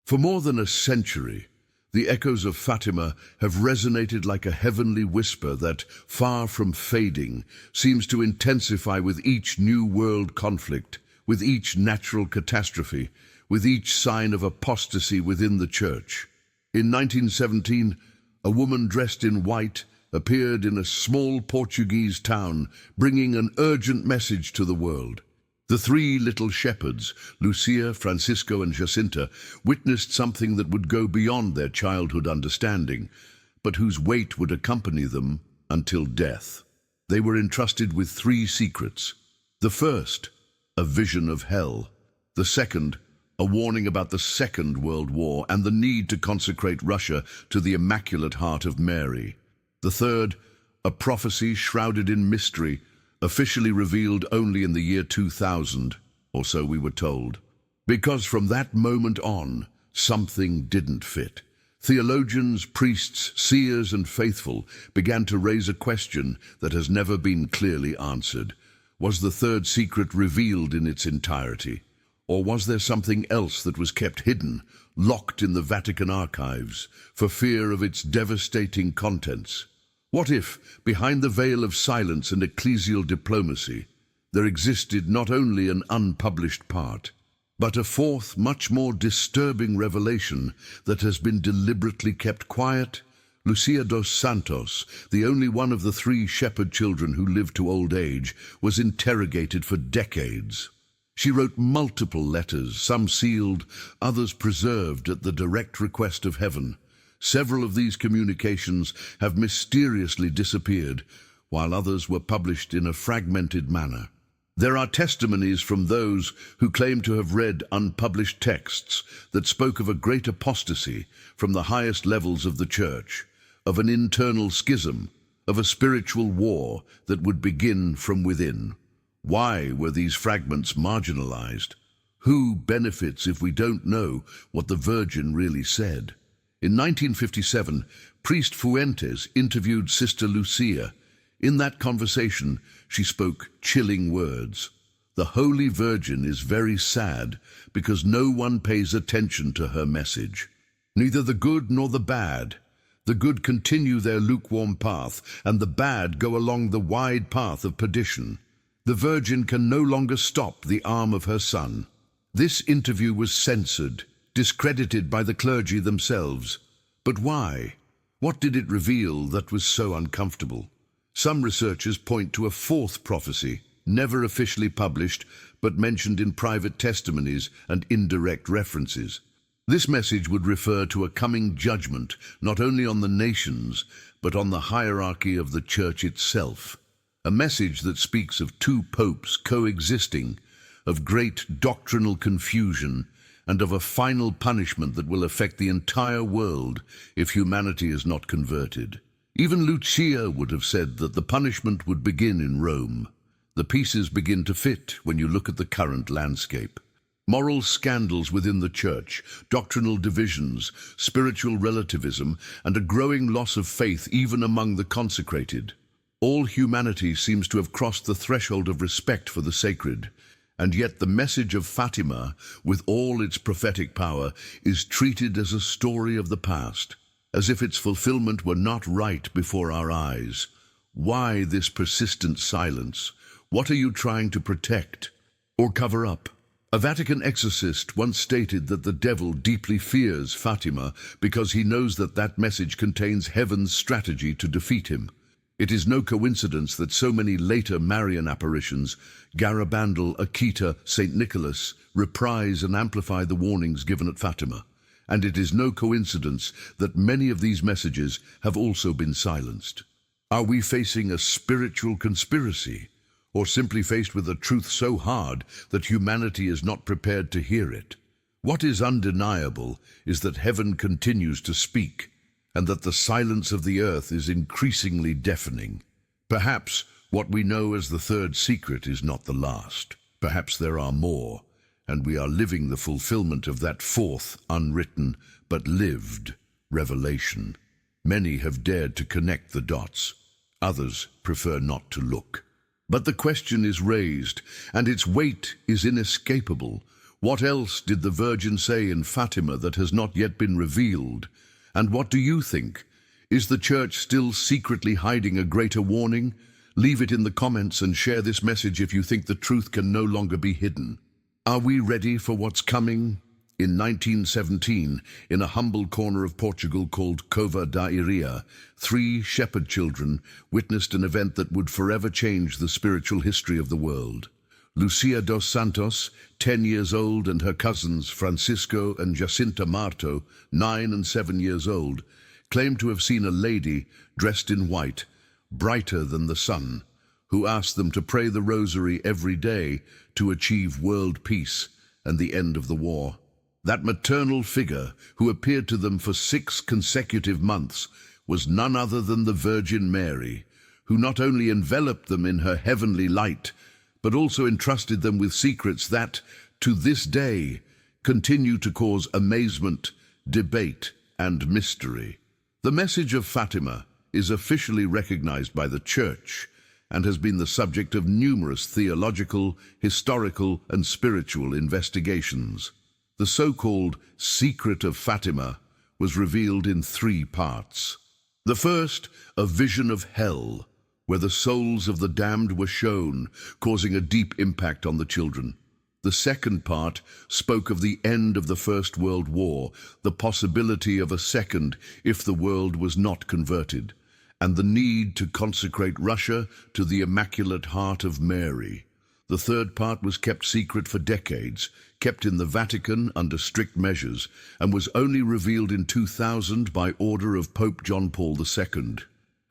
For more than a century, the echoes of Fatima have resonated like a heavenly whisper that, far from fading, seems to intensify with each new world conflict, with each natural catastrophe, with each sign of apostasy within the church. In 1917, a woman dressed in white appeared in a small Portuguese town, bringing an urgent message to the world. The three little shepherds, Lucia, Francisco, and Jacinta, witnessed something that would go beyond their childhood understanding, but whose weight would accompany them until death. They were entrusted with three secrets. The first, a vision of hell. The second, a warning about the Second World War and the need to consecrate Russia to the Immaculate Heart of Mary. The third, a prophecy shrouded in mystery, officially revealed only in the year 2000, or so we were told. Because from that moment on, something didn't fit. Theologians, priests, seers, and faithful began to raise a question that has never been clearly answered. Was the third secret revealed in its entirety? Or was there something else that was kept hidden, locked in the Vatican archives, for fear of its devastating contents? What if, behind the veil of silence and ecclesial diplomacy, there existed not only an unpublished part, but a fourth, much more disturbing revelation that has been deliberately kept quiet? Lucia dos Santos, the only one of the three shepherd children who lived to old age, was interrogated for decades. She wrote multiple letters, some sealed, others preserved at the direct request of heaven. Several of these communications have mysteriously disappeared, while others were published in a fragmented manner. There are testimonies from those who claim to have read unpublished texts that spoke of a great apostasy from the highest levels of the church, of an internal schism, of a spiritual war that would begin from within. Why were these fragments marginalized? Who benefits if we don't know what the Virgin really said? In 1957, priest Fuentes interviewed Sister Lucia. In that conversation, she spoke chilling words. The Holy Virgin is very sad because no one pays attention to her message. Neither the good nor the bad. The good continue their lukewarm path, and the bad go along the wide path of perdition. The Virgin can no longer stop the arm of her Son. This interview was censored, discredited by the clergy themselves. But why? What did it reveal that was so uncomfortable? Some researchers point to a fourth prophecy, never officially published, but mentioned in private testimonies and indirect references. This message would refer to a coming judgment, not only on the nations, but on the hierarchy of the Church itself. A message that speaks of two popes coexisting, of great doctrinal confusion, and of a final punishment that will affect the entire world if humanity is not converted. Even Lucia would have said that the punishment would begin in Rome. The pieces begin to fit when you look at the current landscape. Moral scandals within the Church, doctrinal divisions, spiritual relativism, and a growing loss of faith even among the consecrated. All humanity seems to have crossed the threshold of respect for the sacred, and yet the message of Fatima, with all its prophetic power, is treated as a story of the past, as if its fulfillment were not right before our eyes. Why this persistent silence? What are you trying to protect or cover up? A Vatican exorcist once stated that the devil deeply fears Fatima because he knows that that message contains heaven's strategy to defeat him. It is no coincidence that so many later Marian apparitions, Garabandal, Akita, St. Nicholas, reprise and amplify the warnings given at Fatima. And it is no coincidence that many of these messages have also been silenced. Are we facing a spiritual conspiracy, or simply faced with a truth so hard that humanity is not prepared to hear it? What is undeniable is that heaven continues to speak, and that the silence of the earth is increasingly deafening. Perhaps what we know as the third secret is not the last. Perhaps there are more, and we are living the fulfillment of that fourth, unwritten, but lived revelation. Many have dared to connect the dots. Others prefer not to look. But the question is raised, and its weight is inescapable. What else did the Virgin say in Fatima that has not yet been revealed? And what do you think? Is the Church still secretly hiding a greater warning? Leave it in the comments and share this message if you think the truth can no longer be hidden. Are we ready for what's coming? In 1917, in a humble corner of Portugal called Cova da Iria, 3 shepherd children witnessed an event that would forever change the spiritual history of the world. Lucia dos Santos, 10 years old, and her cousins Francisco and Jacinta Marto, 9 and 7 years old, claimed to have seen a lady dressed in white, brighter than the sun, who asked them to pray the rosary every day to achieve world peace and the end of the war. That maternal figure, who appeared to them for 6 consecutive months, was none other than the Virgin Mary, who not only enveloped them in her heavenly light, but also entrusted them with secrets that, to this day, continue to cause amazement, debate, and mystery. The message of Fatima is officially recognized by the Church and has been the subject of numerous theological, historical, and spiritual investigations. The so-called Secret of Fatima was revealed in 3 parts. The first, a vision of hell, where the souls of the damned were shown, causing a deep impact on the children. The second part spoke of the end of the First World War, the possibility of a second if the world was not converted, and the need to consecrate Russia to the Immaculate Heart of Mary. The third part was kept secret for decades, kept in the Vatican under strict measures, and was only revealed in 2000 by order of Pope John Paul II.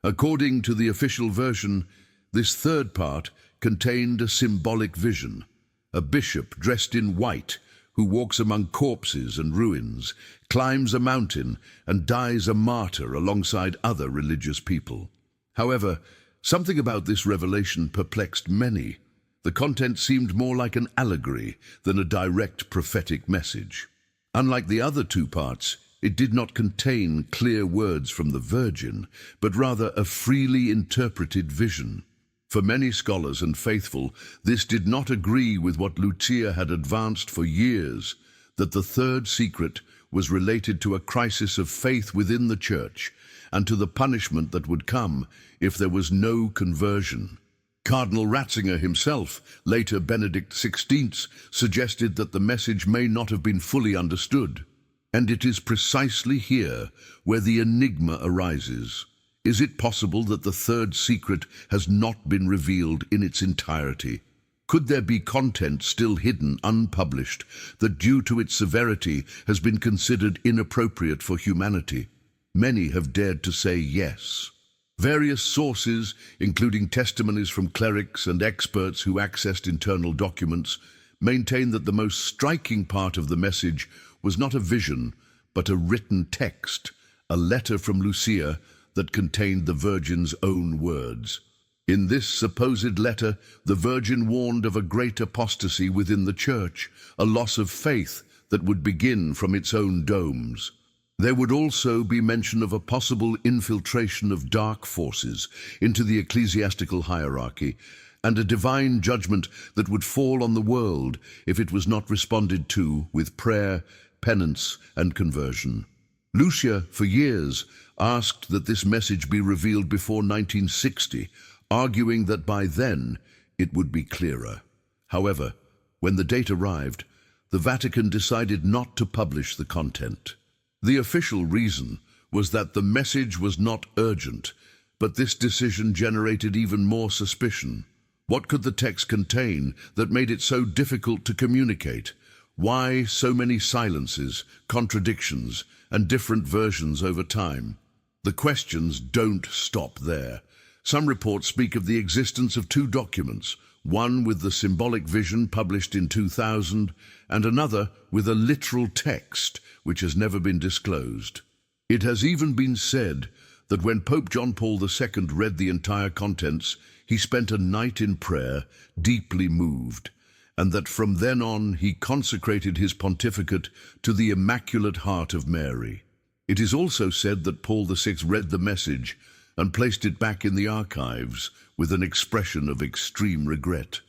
According to the official version, this third part contained a symbolic vision, a bishop dressed in white who walks among corpses and ruins, climbs a mountain, and dies a martyr alongside other religious people. However, something about this revelation perplexed many. The content seemed more like an allegory than a direct prophetic message. Unlike the other 2 parts, it did not contain clear words from the Virgin, but rather a freely interpreted vision. For many scholars and faithful, this did not agree with what Lucia had advanced for years, that the third secret was related to a crisis of faith within the Church and to the punishment that would come if there was no conversion. Cardinal Ratzinger himself, later Benedict XVI, suggested that the message may not have been fully understood. And it is precisely here where the enigma arises. Is it possible that the third secret has not been revealed in its entirety? Could there be content still hidden, unpublished, that due to its severity has been considered inappropriate for humanity? Many have dared to say yes. Various sources, including testimonies from clerics and experts who accessed internal documents, maintain that the most striking part of the message was not a vision, but a written text, a letter from Lucia that contained the Virgin's own words. In this supposed letter, the Virgin warned of a great apostasy within the Church, a loss of faith that would begin from its own domes. There would also be mention of a possible infiltration of dark forces into the ecclesiastical hierarchy, and a divine judgment that would fall on the world if it was not responded to with prayer, penance, and conversion. Lucia, for years, asked that this message be revealed before 1960, arguing that by then it would be clearer. However, when the date arrived, the Vatican decided not to publish the content. The official reason was that the message was not urgent, but this decision generated even more suspicion. What could the text contain that made it so difficult to communicate? Why so many silences, contradictions, and different versions over time? The questions don't stop there. Some reports speak of the existence of 2 documents, one with the symbolic vision published in 2000, and another with a literal text which has never been disclosed. It has even been said that when Pope John Paul II read the entire contents, he spent a night in prayer, deeply moved, and that from then on he consecrated his pontificate to the Immaculate Heart of Mary. It is also said that Paul VI read the message and placed it back in the archives with an expression of extreme regret.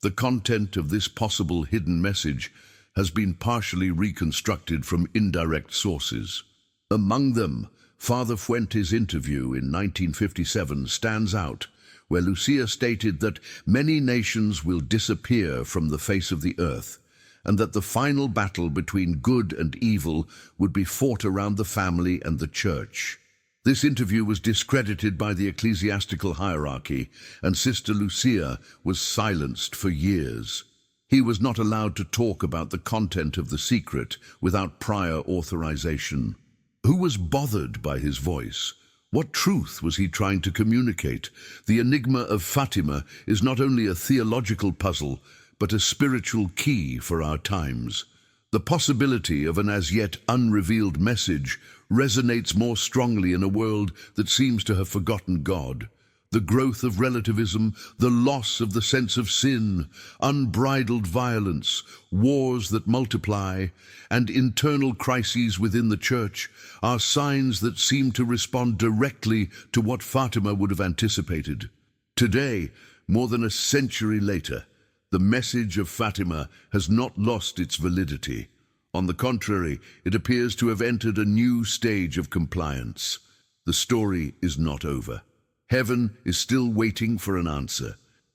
The content of this possible hidden message has been partially reconstructed from indirect sources. Among them, Father Fuentes' interview in 1957 stands out, where Lucia stated that many nations will disappear from the face of the earth, and that the final battle between good and evil would be fought around the family and the church. This interview was discredited by the ecclesiastical hierarchy, and Sister Lucia was silenced for years. He was not allowed to talk about the content of the secret without prior authorization. Who was bothered by his voice? What truth was he trying to communicate? The enigma of Fatima is not only a theological puzzle, but a spiritual key for our times. The possibility of an as yet unrevealed message resonates more strongly in a world that seems to have forgotten God. The growth of relativism, the loss of the sense of sin, unbridled violence, wars that multiply, and internal crises within the church are signs that seem to respond directly to what Fatima would have anticipated. Today, more than a century later, the message of Fatima has not lost its validity. On the contrary, it appears to have entered a new stage of compliance. The story is not over. Heaven is still waiting for an answer,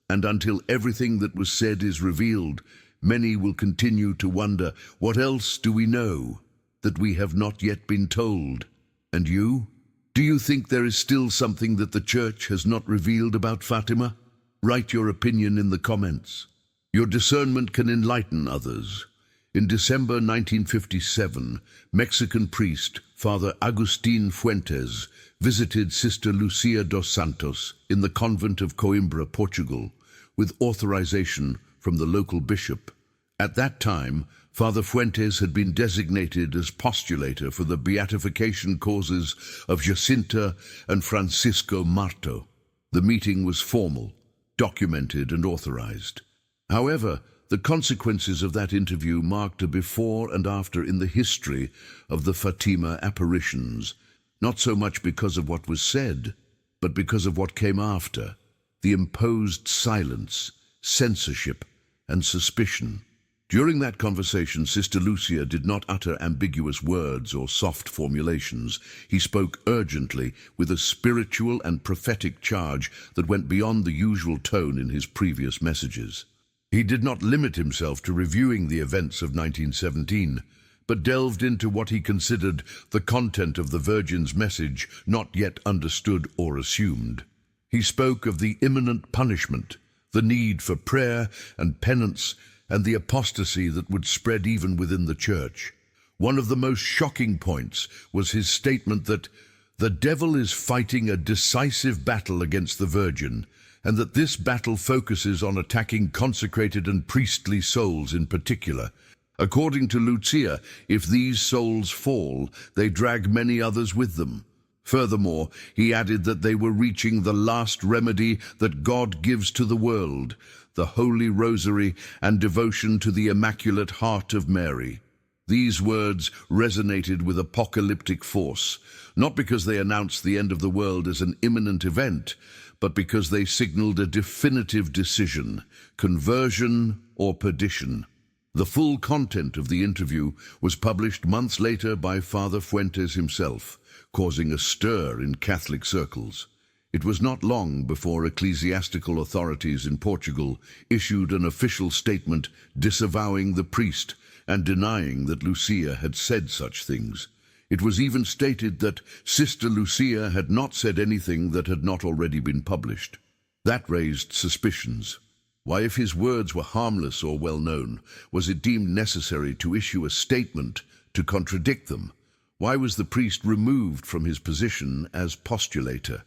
and until everything that was said is revealed, many will continue to wonder, what else do we know that we have not yet been told? And you? Do you think there is still something that the Church has not revealed about Fatima? Write your opinion in the comments. Your discernment can enlighten others. In December 1957, Mexican priest Father Agustin Fuentes visited Sister Lucia dos Santos in the convent of Coimbra, Portugal, with authorization from the local bishop. At that time, Father Fuentes had been designated as postulator for the beatification causes of Jacinta and Francisco Marto. The meeting was formal, documented and authorized. However, the consequences of that interview marked a before and after in the history of the Fatima apparitions, not so much because of what was said, but because of what came after, the imposed silence, censorship, and suspicion. During that conversation, Sister Lucia did not utter ambiguous words or soft formulations. He spoke urgently, with a spiritual and prophetic charge that went beyond the usual tone in his previous messages. He did not limit himself to reviewing the events of 1917, but delved into what he considered the content of the Virgin's message not yet understood or assumed. He spoke of the imminent punishment, the need for prayer and penance, and the apostasy that would spread even within the Church. One of the most shocking points was his statement that the devil is fighting a decisive battle against the Virgin, and that this battle focuses on attacking consecrated and priestly souls in particular. According to Lucia, if these souls fall, they drag many others with them. Furthermore, he added that they were reaching the last remedy that God gives to the world, the Holy Rosary and devotion to the Immaculate Heart of Mary. These words resonated with apocalyptic force, not because they announced the end of the world as an imminent event, but because they signaled a definitive decision, conversion or perdition. The full content of the interview was published months later by Father Fuentes himself, causing a stir in Catholic circles. It was not long before ecclesiastical authorities in Portugal issued an official statement disavowing the priest and denying that Lucia had said such things. It was even stated that Sister Lucia had not said anything that had not already been published. That raised suspicions. Why, if his words were harmless or well-known, was it deemed necessary to issue a statement to contradict them? Why was the priest removed from his position as postulator?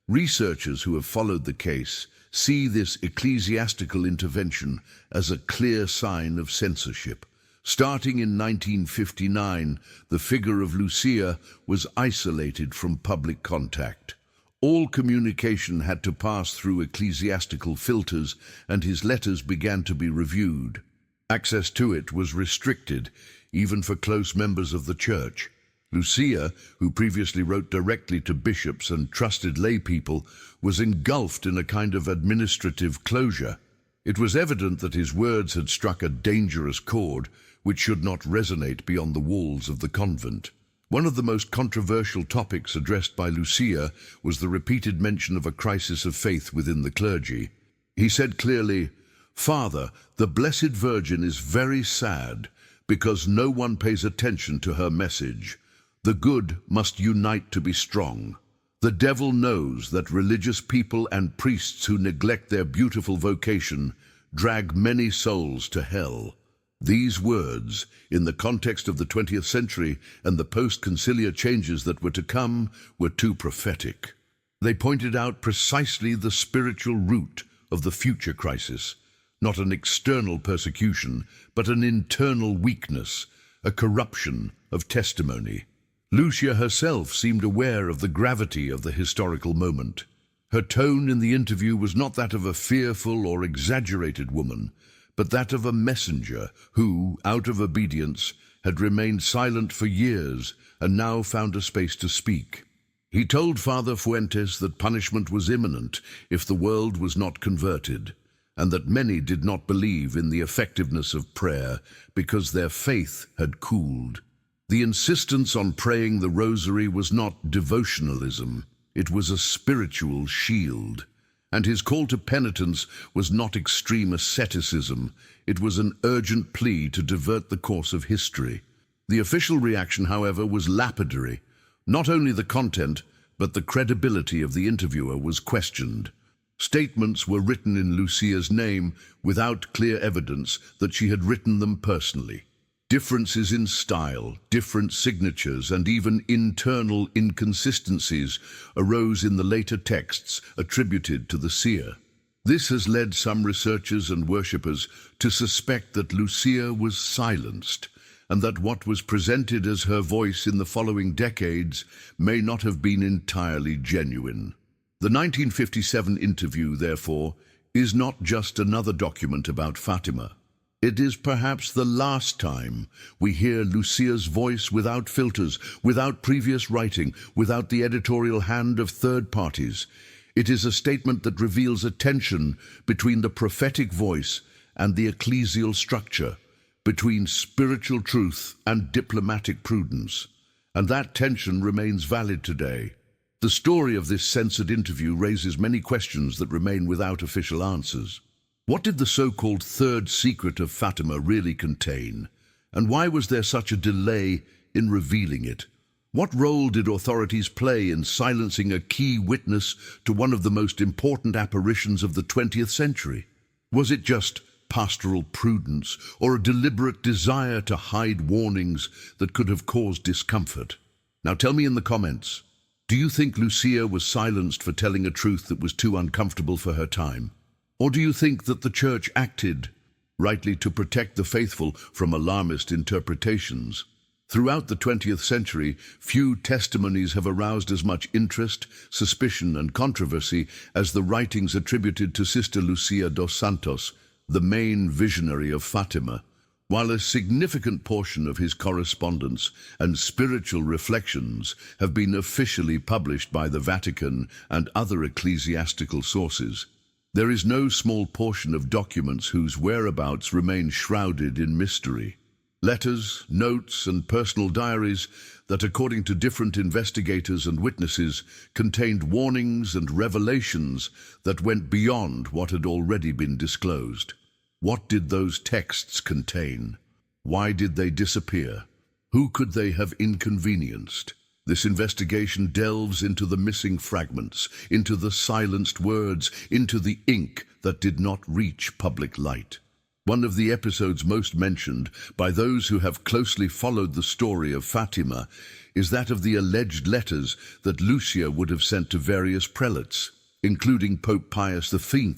Researchers who have followed the case see this ecclesiastical intervention as a clear sign of censorship. Starting in 1959, the figure of Lucia was isolated from public contact. All communication had to pass through ecclesiastical filters, and his letters began to be reviewed. Access to it was restricted, even for close members of the Church. Lucia, who previously wrote directly to bishops and trusted lay people, was engulfed in a kind of administrative closure. It was evident that his words had struck a dangerous chord, which should not resonate beyond the walls of the convent. One of the most controversial topics addressed by Lucia was the repeated mention of a crisis of faith within the clergy. He said clearly, "Father, the Blessed Virgin is very sad because no one pays attention to her message. The good must unite to be strong. The devil knows that religious people and priests who neglect their beautiful vocation drag many souls to hell." These words, in the context of the 20th century and the post-conciliar changes that were to come, were too prophetic. They pointed out precisely the spiritual root of the future crisis, not an external persecution, but an internal weakness, a corruption of testimony. Lucia herself seemed aware of the gravity of the historical moment. Her tone in the interview was not that of a fearful or exaggerated woman, but that of a messenger who, out of obedience, had remained silent for years and now found a space to speak. He told Father Fuentes that punishment was imminent if the world was not converted, and that many did not believe in the effectiveness of prayer because their faith had cooled. The insistence on praying the rosary was not devotionalism, it was a spiritual shield. And his call to penitence was not extreme asceticism, it was an urgent plea to divert the course of history. The official reaction, however, was lapidary. Not only the content, but the credibility of the interviewer was questioned. Statements were written in Lucia's name without clear evidence that she had written them personally. Differences in style, different signatures, and even internal inconsistencies arose in the later texts attributed to the seer. This has led some researchers and worshippers to suspect that Lucia was silenced, and that what was presented as her voice in the following decades may not have been entirely genuine. The 1957 interview, therefore, is not just another document about Fatima. It is perhaps the last time we hear Lucia's voice without filters, without previous writing, without the editorial hand of third parties. It is a statement that reveals a tension between the prophetic voice and the ecclesial structure, between spiritual truth and diplomatic prudence. And that tension remains valid today. The story of this censored interview raises many questions that remain without official answers. What did the so-called third secret of Fatima really contain? And why was there such a delay in revealing it? What role did authorities play in silencing a key witness to one of the most important apparitions of the 20th century? Was it just pastoral prudence or a deliberate desire to hide warnings that could have caused discomfort? Now tell me in the comments, do you think Lucia was silenced for telling a truth that was too uncomfortable for her time? Or do you think that the Church acted rightly to protect the faithful from alarmist interpretations? Throughout the 20th century, few testimonies have aroused as much interest, suspicion, and controversy as the writings attributed to Sister Lucia dos Santos, the main visionary of Fatima. While a significant portion of his correspondence and spiritual reflections have been officially published by the Vatican and other ecclesiastical sources, there is no small portion of documents whose whereabouts remain shrouded in mystery. Letters, notes, and personal diaries that, according to different investigators and witnesses, contained warnings and revelations that went beyond what had already been disclosed. What did those texts contain? Why did they disappear? Who could they have inconvenienced? This investigation delves into the missing fragments, into the silenced words, into the ink that did not reach public light. One of the episodes most mentioned by those who have closely followed the story of Fatima is that of the alleged letters that Lucia would have sent to various prelates, including Pope Pius V,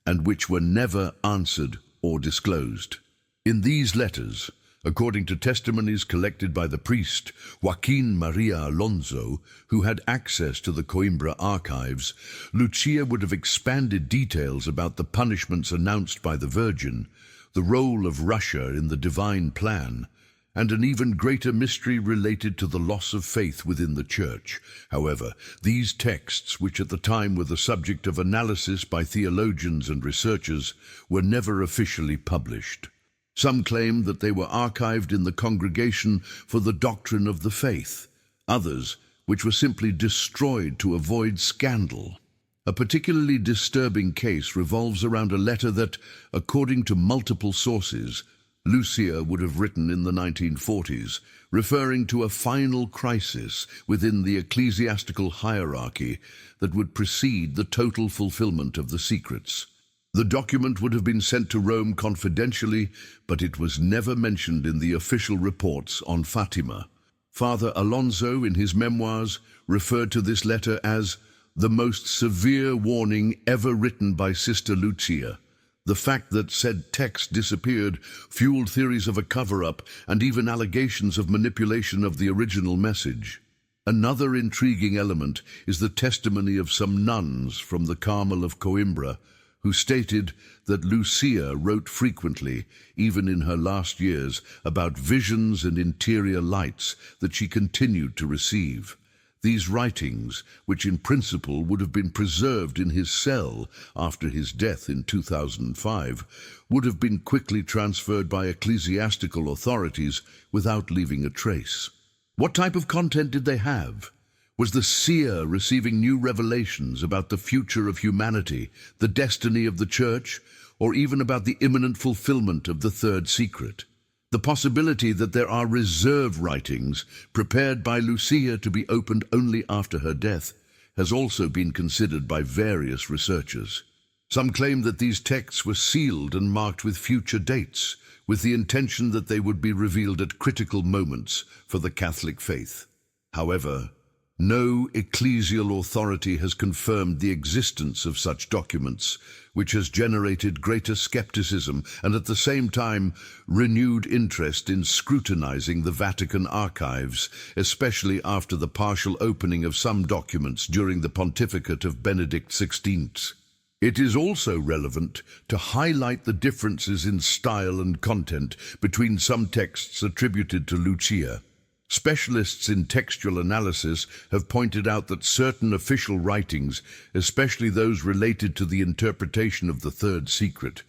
and which were never answered or disclosed. In these letters, according to testimonies collected by the priest Joaquin Maria Alonso, who had access to the Coimbra archives, Lucia would have expanded details about the punishments announced by the Virgin, the role of Russia in the divine plan, and an even greater mystery related to the loss of faith within the Church. However, these texts, which at the time were the subject of analysis by theologians and researchers, were never officially published. Some claim that they were archived in the Congregation for the Doctrine of the Faith, others which were simply destroyed to avoid scandal. A particularly disturbing case revolves around a letter that, according to multiple sources, Lucia would have written in the 1940s, referring to a final crisis within the ecclesiastical hierarchy that would precede the total fulfillment of the secrets. The document would have been sent to Rome confidentially, but it was never mentioned in the official reports on Fatima. Father Alonso, in his memoirs, referred to this letter as the most severe warning ever written by Sister Lucia. The fact that said text disappeared fueled theories of a cover-up and even allegations of manipulation of the original message. Another intriguing element is the testimony of some nuns from the Carmel of Coimbra, who stated that Lucia wrote frequently, even in her last years, about visions and interior lights that she continued to receive. These writings, which in principle would have been preserved in his cell after his death in 2005, would have been quickly transferred by ecclesiastical authorities without leaving a trace. What type of content did they have? Was the seer receiving new revelations about the future of humanity, the destiny of the Church, or even about the imminent fulfillment of the third secret? The possibility that there are reserve writings prepared by Lucia to be opened only after her death has also been considered by various researchers. Some claim that these texts were sealed and marked with future dates, with the intention that they would be revealed at critical moments for the Catholic faith. However, no ecclesial authority has confirmed the existence of such documents, which has generated greater skepticism and at the same time renewed interest in scrutinizing the Vatican archives, especially after the partial opening of some documents during the pontificate of Benedict XVI. It is also relevant to highlight the differences in style and content between some texts attributed to Lucia. Specialists in textual analysis have pointed out that certain official writings, especially those related to the interpretation of the third secret,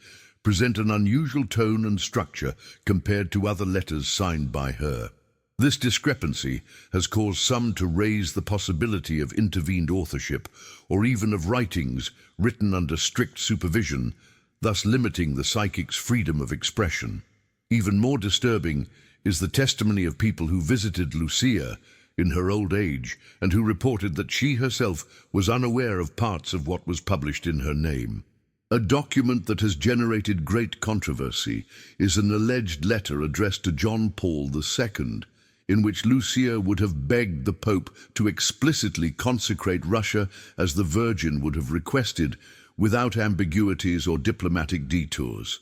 present an unusual tone and structure compared to other letters signed by her. This discrepancy has caused some to raise the possibility of intervened authorship, or even of writings written under strict supervision, thus limiting the psychic's freedom of expression. Even more disturbing is the testimony of people who visited Lucia in her old age and who reported that she herself was unaware of parts of what was published in her name. A document that has generated great controversy is an alleged letter addressed to John Paul II, in which Lucia would have begged the Pope to explicitly consecrate Russia as the Virgin would have requested, without ambiguities or diplomatic detours.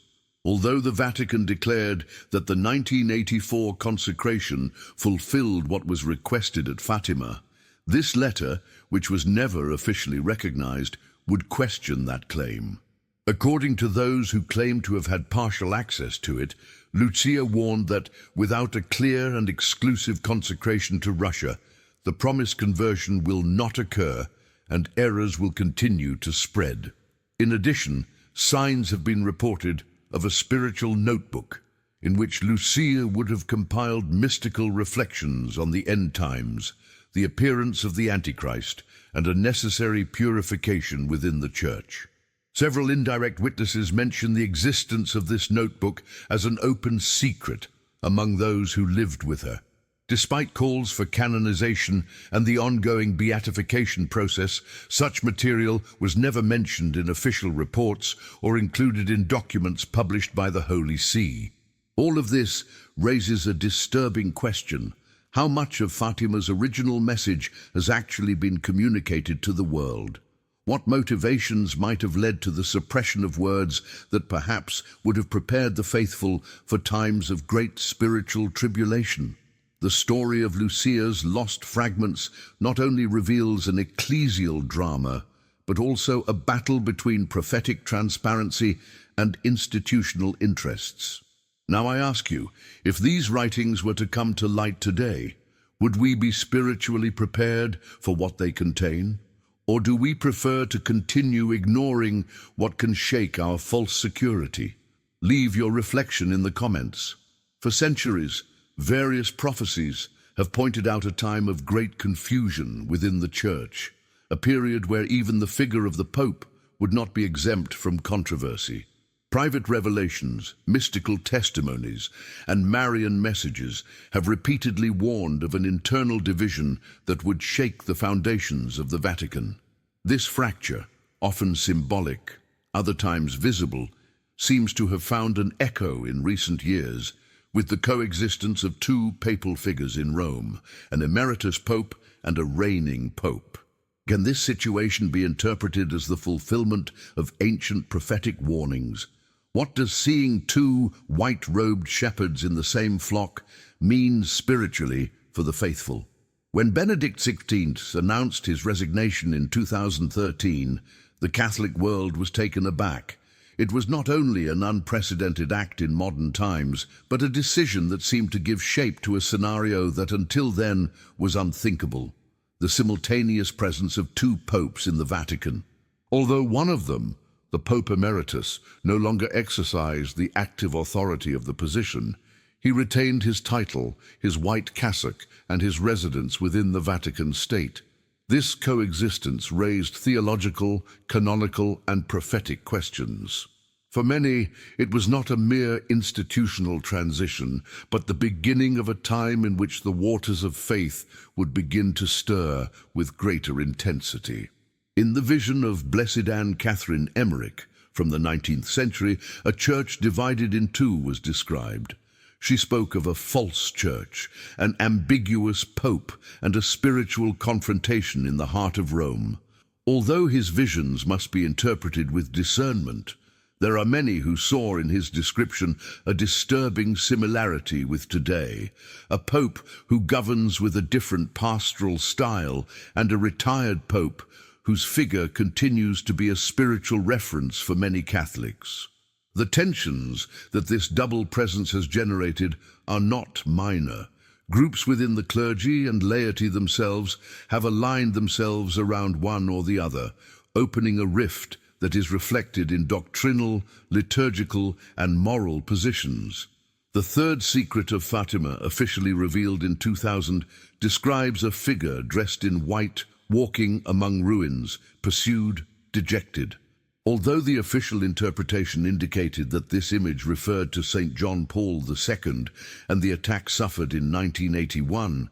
Although the Vatican declared that the 1984 consecration fulfilled what was requested at Fatima, this letter, which was never officially recognized, would question that claim. According to those who claim to have had partial access to it, Lucia warned that without a clear and exclusive consecration to Russia, the promised conversion will not occur and errors will continue to spread. In addition, signs have been reported of a spiritual notebook in which Lucia would have compiled mystical reflections on the end times, the appearance of the Antichrist, and a necessary purification within the Church. Several indirect witnesses mention the existence of this notebook as an open secret among those who lived with her. Despite calls for canonization and the ongoing beatification process, such material was never mentioned in official reports or included in documents published by the Holy See. All of this raises a disturbing question: how much of Fatima's original message has actually been communicated to the world? What motivations might have led to the suppression of words that perhaps would have prepared the faithful for times of great spiritual tribulation? The story of Lucia's lost fragments not only reveals an ecclesial drama, but also a battle between prophetic transparency and institutional interests. Now I ask you, if these writings were to come to light today, would we be spiritually prepared for what they contain? Or do we prefer to continue ignoring what can shake our false security? Leave your reflection in the comments. For centuries, various prophecies have pointed out a time of great confusion within the Church, a period where even the figure of the Pope would not be exempt from controversy. Private revelations, mystical testimonies, and Marian messages have repeatedly warned of an internal division that would shake the foundations of the Vatican. This fracture, often symbolic, other times visible, seems to have found an echo in recent years with the coexistence of two papal figures in Rome, an emeritus pope and a reigning pope. Can this situation be interpreted as the fulfillment of ancient prophetic warnings? What does seeing two white-robed shepherds in the same flock mean spiritually for the faithful? When Benedict XVI announced his resignation in 2013, the Catholic world was taken aback. It was not only an unprecedented act in modern times, but a decision that seemed to give shape to a scenario that until then was unthinkable: the simultaneous presence of two popes in the Vatican. Although one of them, the Pope Emeritus, no longer exercised the active authority of the position, he retained his title, his white cassock, and his residence within the Vatican state. This coexistence raised theological, canonical, and prophetic questions. For many, it was not a mere institutional transition, but the beginning of a time in which the waters of faith would begin to stir with greater intensity. In the vision of Blessed Anne Catherine Emmerich from the 19th century, a church divided in two was described. She spoke of a false church, an ambiguous pope, and a spiritual confrontation in the heart of Rome. Although his visions must be interpreted with discernment, there are many who saw in his description a disturbing similarity with today: a pope who governs with a different pastoral style, and a retired pope whose figure continues to be a spiritual reference for many Catholics. The tensions that this double presence has generated are not minor. Groups within the clergy and laity themselves have aligned themselves around one or the other, opening a rift that is reflected in doctrinal, liturgical, and moral positions. The third secret of Fatima, officially revealed in 2000, describes a figure dressed in white, walking among ruins, pursued, dejected. Although the official interpretation indicated that this image referred to St. John Paul II and the attack suffered in 1981,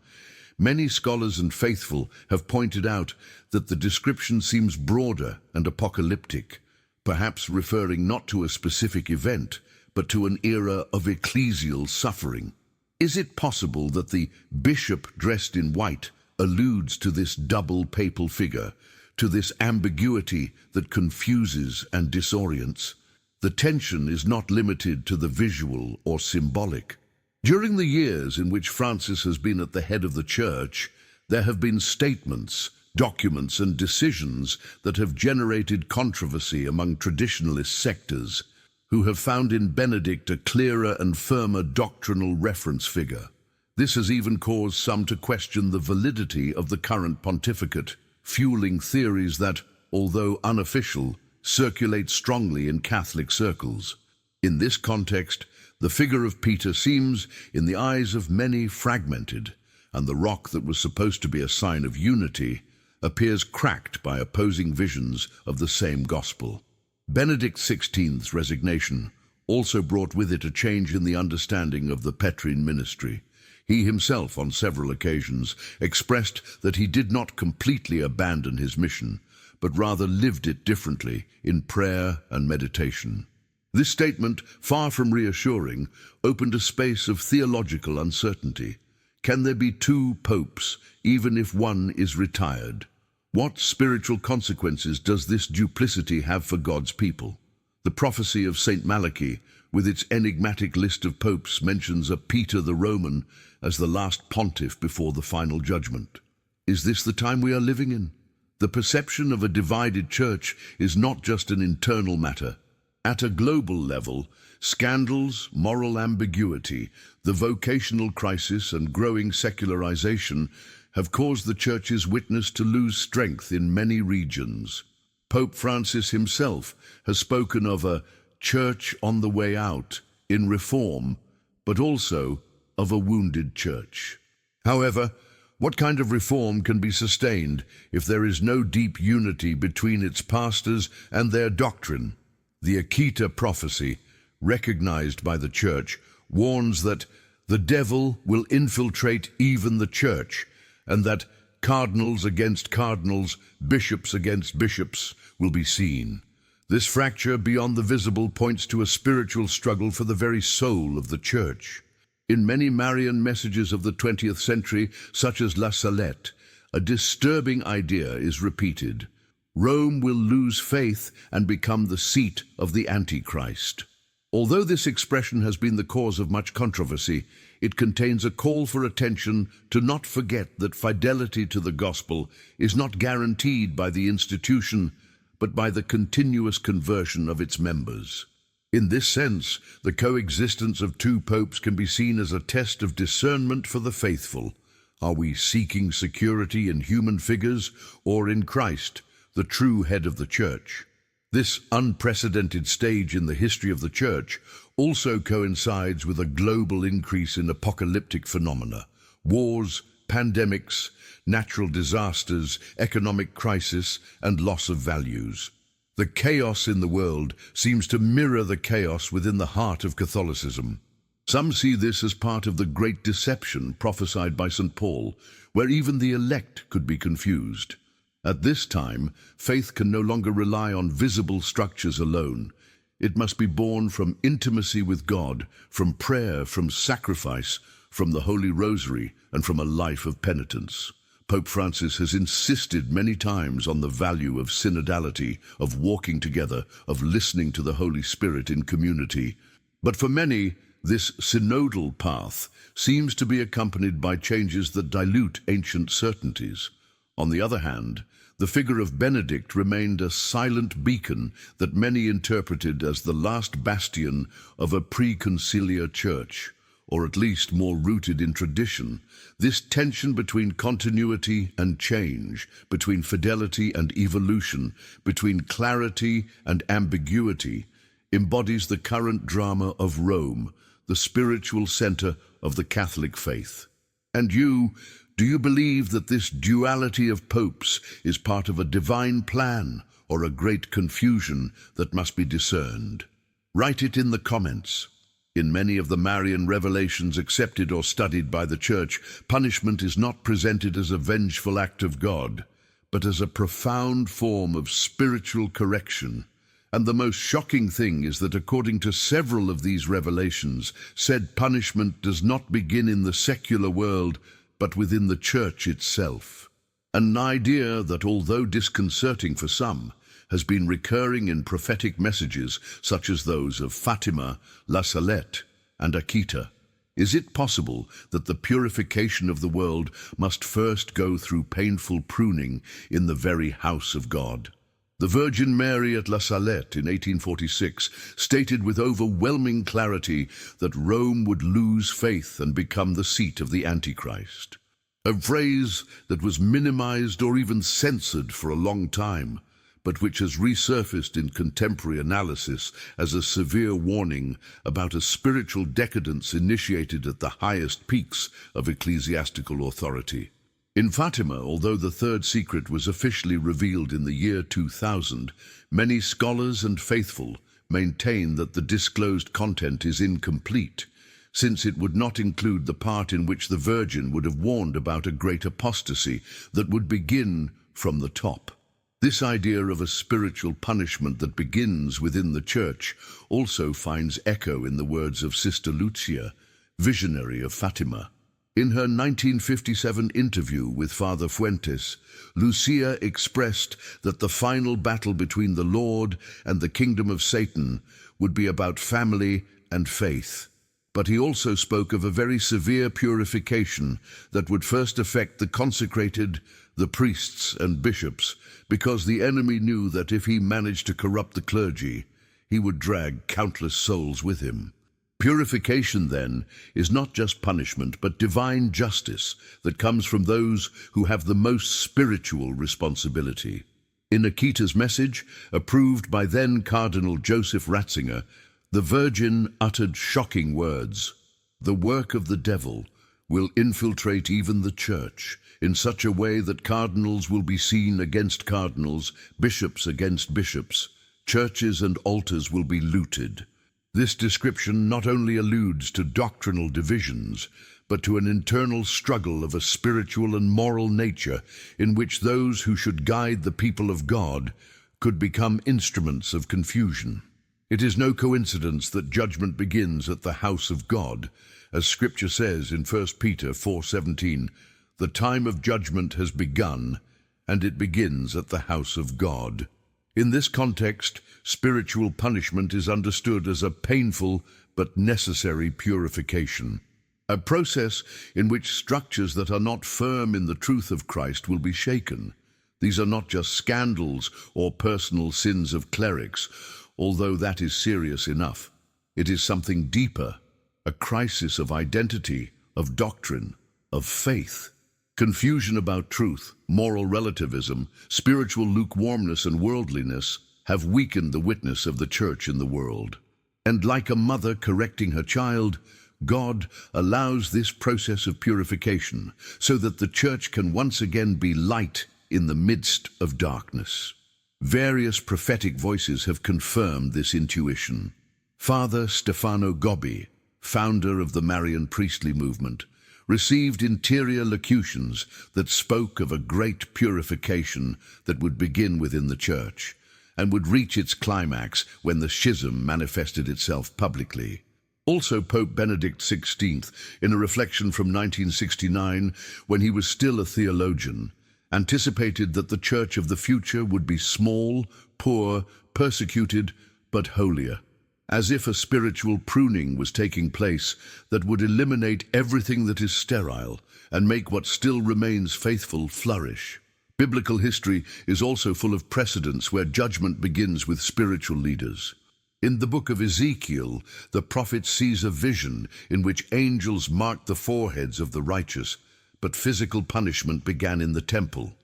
many scholars and faithful have pointed out that the description seems broader and apocalyptic, perhaps referring not to a specific event, but to an era of ecclesial suffering. Is it possible that the bishop dressed in white alludes to this double papal figure, to this ambiguity that confuses and disorients? The tension is not limited to the visual or symbolic. During the years in which Francis has been at the head of the Church, there have been statements, documents, and decisions that have generated controversy among traditionalist sectors, who have found in Benedict a clearer and firmer doctrinal reference figure. This has even caused some to question the validity of the current pontificate, fueling theories that, although unofficial, circulate strongly in Catholic circles. In this context, the figure of Peter seems, in the eyes of many, fragmented, and the rock that was supposed to be a sign of unity appears cracked by opposing visions of the same gospel. Benedict XVI's resignation also brought with it a change in the understanding of the Petrine ministry. He himself, on several occasions, expressed that he did not completely abandon his mission, but rather lived it differently in prayer and meditation. This statement, far from reassuring, opened a space of theological uncertainty. Can there be two popes, even if one is retired? What spiritual consequences does this duplicity have for God's people? The prophecy of St. Malachi, with its enigmatic list of popes, mentions a Peter the Roman as the last pontiff before the final judgment. Is this the time we are living in? The perception of a divided church is not just an internal matter. At a global level, scandals, moral ambiguity, the vocational crisis, and growing secularization have caused the Church's witness to lose strength in many regions. Pope Francis himself has spoken of a church on the way out, in reform, but also of a wounded church. However, what kind of reform can be sustained if there is no deep unity between its pastors and their doctrine? The Akita prophecy, recognized by the church, warns that the devil will infiltrate even the church, and that cardinals against cardinals, bishops against bishops will be seen. This fracture beyond the visible points to a spiritual struggle for the very soul of the church. In many Marian messages of the 20th century, such as La Salette, a disturbing idea is repeated. Rome will lose faith and become the seat of the Antichrist. Although this expression has been the cause of much controversy, it contains a call for attention to not forget that fidelity to the gospel is not guaranteed by the institution, but by the continuous conversion of its members. In this sense, the coexistence of two popes can be seen as a test of discernment for the faithful. Are we seeking security in human figures or in Christ, the true head of the church? This unprecedented stage in the history of the church also coincides with a global increase in apocalyptic phenomena: wars, pandemics, natural disasters, economic crisis, and loss of values. The chaos in the world seems to mirror the chaos within the heart of Catholicism. Some see this as part of the great deception prophesied by St. Paul, where even the elect could be confused. At this time, faith can no longer rely on visible structures alone. It must be born from intimacy with God, from prayer, from sacrifice, from the Holy Rosary, and from a life of penitence. Pope Francis has insisted many times on the value of synodality, of walking together, of listening to the Holy Spirit in community. But for many, this synodal path seems to be accompanied by changes that dilute ancient certainties. On the other hand, the figure of Benedict remained a silent beacon that many interpreted as the last bastion of a pre-conciliar church, or at least more rooted in tradition. This tension between continuity and change, between fidelity and evolution, between clarity and ambiguity, embodies the current drama of Rome, the spiritual center of the Catholic faith. And you, do you believe that this duality of popes is part of a divine plan or a great confusion that must be discerned? Write it in the comments. In many of the Marian revelations accepted or studied by the Church, punishment is not presented as a vengeful act of God, but as a profound form of spiritual correction. And the most shocking thing is that according to several of these revelations, said punishment does not begin in the secular world, but within the Church itself. An idea that, although disconcerting for some, has been recurring in prophetic messages such as those of Fatima, La Salette, and Akita. Is it possible that the purification of the world must first go through painful pruning in the very house of God? The Virgin Mary at La Salette in 1846 stated with overwhelming clarity that Rome would lose faith and become the seat of the Antichrist. A phrase that was minimized or even censored for a long time, but which has resurfaced in contemporary analysis as a severe warning about a spiritual decadence initiated at the highest peaks of ecclesiastical authority. In Fatima, although the third secret was officially revealed in the year 2000, many scholars and faithful maintain that the disclosed content is incomplete, since it would not include the part in which the Virgin would have warned about a great apostasy that would begin from the top. This idea of a spiritual punishment that begins within the Church also finds echo in the words of Sister Lucia, visionary of Fatima. In her 1957 interview with Father Fuentes, Lucia expressed that the final battle between the Lord and the kingdom of Satan would be about family and faith. But he also spoke of a very severe purification that would first affect the consecrated, the priests and bishops, because the enemy knew that if he managed to corrupt the clergy, he would drag countless souls with him. Purification, then, is not just punishment, but divine justice that comes from those who have the most spiritual responsibility. In Akita's message, approved by then Cardinal Joseph Ratzinger, the Virgin uttered shocking words. The work of the devil will infiltrate even the Church in such a way that cardinals will be seen against cardinals, bishops against bishops, churches and altars will be looted. This description not only alludes to doctrinal divisions, but to an internal struggle of a spiritual and moral nature in which those who should guide the people of God could become instruments of confusion. It is no coincidence that judgment begins at the house of God, as Scripture says in 1 Peter 4:17, "The time of judgment has begun, and it begins at the house of God." In this context, spiritual punishment is understood as a painful but necessary purification, a process in which structures that are not firm in the truth of Christ will be shaken. These are not just scandals or personal sins of clerics, although that is serious enough. It is something deeper, a crisis of identity, of doctrine, of faith. Confusion about truth, moral relativism, spiritual lukewarmness and worldliness have weakened the witness of the Church in the world. And like a mother correcting her child, God allows this process of purification so that the Church can once again be light in the midst of darkness. Various prophetic voices have confirmed this intuition. Father Stefano Gobbi, founder of the Marian priestly movement, received interior locutions that spoke of a great purification that would begin within the Church and would reach its climax when the schism manifested itself publicly. Also, Pope Benedict XVI, in a reflection from 1969, when he was still a theologian, anticipated that the Church of the future would be small, poor, persecuted, but holier, as if a spiritual pruning was taking place that would eliminate everything that is sterile and make what still remains faithful flourish. Biblical history is also full of precedents where judgment begins with spiritual leaders. In the book of Ezekiel, the prophet sees a vision in which angels marked the foreheads of the righteous, but physical punishment began in the temple.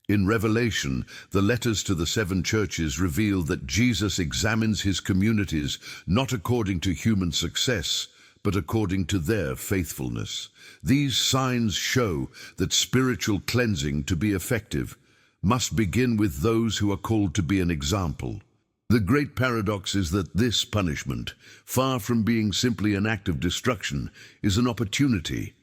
In Revelation, the letters to the 7 churches reveal that Jesus examines his communities not according to human success, but according to their faithfulness. These signs show that spiritual cleansing, to be effective, must begin with those who are called to be an example. The great paradox is that this punishment, far from being simply an act of destruction, is an opportunity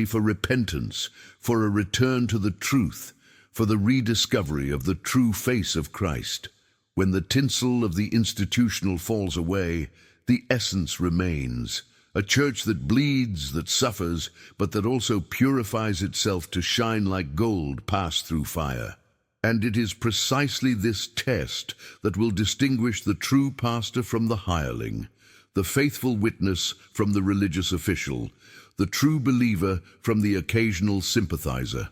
for repentance, for a return to the truth, for the rediscovery of the true face of Christ. When the tinsel of the institutional falls away, the essence remains. A church that bleeds, that suffers, but that also purifies itself to shine like gold passed through fire. And it is precisely this test that will distinguish the true pastor from the hireling, the faithful witness from the religious official, the true believer from the occasional sympathizer.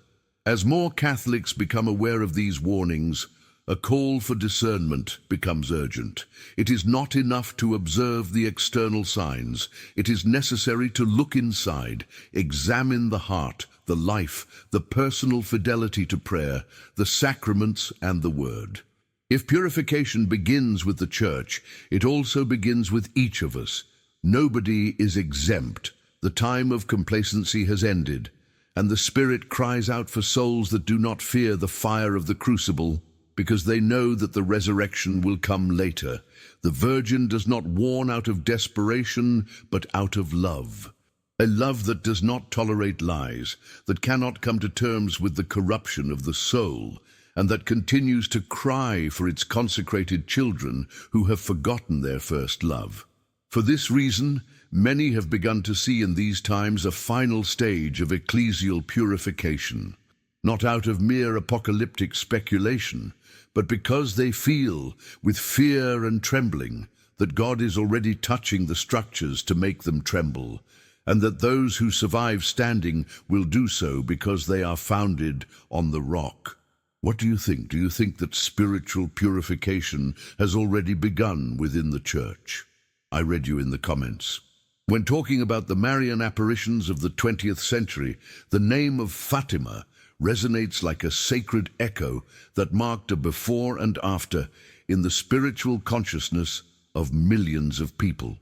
As more Catholics become aware of these warnings, a call for discernment becomes urgent. It is not enough to observe the external signs. It is necessary to look inside, examine the heart, the life, the personal fidelity to prayer, the sacraments and the Word. If purification begins with the Church, it also begins with each of us. Nobody is exempt. The time of complacency has ended, and the Spirit cries out for souls that do not fear the fire of the crucible, because they know that the resurrection will come later. The Virgin does not warn out of desperation, but out of love. A love that does not tolerate lies, that cannot come to terms with the corruption of the soul, and that continues to cry for its consecrated children who have forgotten their first love. For this reason, many have begun to see in these times a final stage of ecclesial purification, not out of mere apocalyptic speculation, but because they feel, with fear and trembling, that God is already touching the structures to make them tremble, and that those who survive standing will do so because they are founded on the rock. What do you think? Do you think that spiritual purification has already begun within the Church? I read you in the comments. When talking about the Marian apparitions of the 20th century, the name of Fatima resonates like a sacred echo that marked a before and after in the spiritual consciousness of millions of people.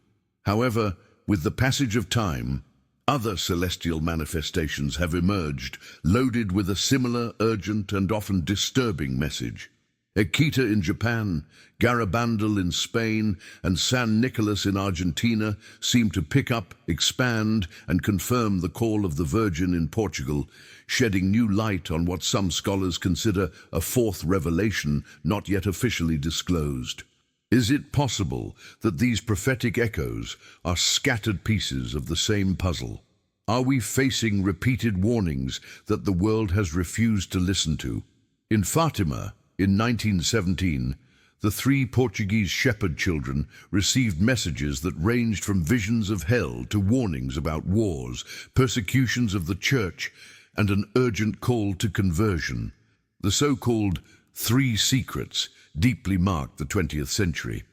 However, with the passage of time, other celestial manifestations have emerged, loaded with a similar urgent and often disturbing message. Akita in Japan, Garabandal in Spain, and San Nicolas in Argentina seem to pick up, expand, and confirm the call of the Virgin in Portugal, shedding new light on what some scholars consider a fourth revelation not yet officially disclosed. Is it possible that these prophetic echoes are scattered pieces of the same puzzle? Are we facing repeated warnings that the world has refused to listen to? In Fatima, in 1917, the three Portuguese shepherd children received messages that ranged from visions of hell to warnings about wars, persecutions of the church, and an urgent call to conversion. The so-called three secrets deeply marked the 20th century.